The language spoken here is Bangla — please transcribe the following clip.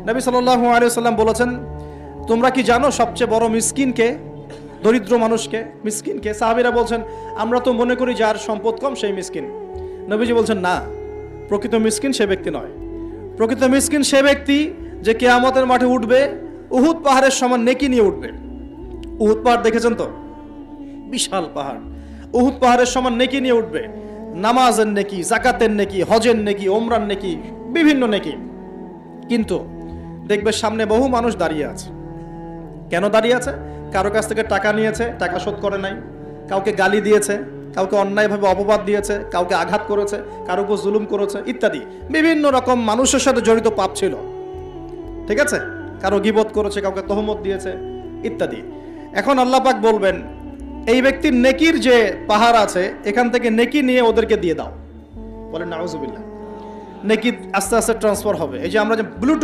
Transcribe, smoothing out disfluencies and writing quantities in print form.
নবী সাল্লাল্লাহু আলাইহি ওয়াসাল্লাম বলেছেন, তোমরা কি জানো সবচেয়ে বড় মিসকিনকে, দরিদ্র মানুষকে, মিসকিনকে? সাহাবীরা বলছেন, আমরা তো মনে করি যার সম্পদ কম সেই মিসকিন। নবীজি বলছেন, না, প্রকৃত মিসকিন সে ব্যক্তি নয়। প্রকৃত মিসকিন সে ব্যক্তি যে কিয়ামতের মাঠে উঠবে, উহুদ পাহাড়ের সমান নেকি নিয়ে উঠবে। উহুদ পাহাড় দেখেছেন তো? বিশাল পাহাড়। উহুদ পাহাড়ের সমান নেকি নিয়ে উঠবে। নামাজের নেকি, যাকাতের নেকি, হজের নেকি, ওমরার নেকি, বিভিন্ন নেকি। কিন্তু দেখবে সামনে বহু মানুষ দাঁড়িয়ে আছে। কেন দাঁড়িয়ে আছে? কারো কাছ থেকে টাকা নিয়েছে, টাকা শোধ করে নাই, কাউকে গালি দিয়েছে, কাউকে অন্যায়ভাবে অপবাদ দিয়েছে, কাউকে আঘাত করেছে, কারো উপর জুলুম করেছে, ইত্যাদি বিভিন্ন রকম মানুষের সাথে জড়িত পাপ ছিল। ঠিক আছে? কারো গীবত করেছে, কাউকে তহমত দিয়েছে, ইত্যাদি। এখন আল্লাহ পাক বলবেন, এই ব্যক্তির নেকির যে পাহাড় আছে, এখান থেকে নেকি নিয়ে ওদেরকে দিয়ে দাও। বলেন নাউজুবিল্লাহ। নেকি আস্তে আস্তে ট্রান্সফার হবে। এই যে আমরা যে ব্লুটুথ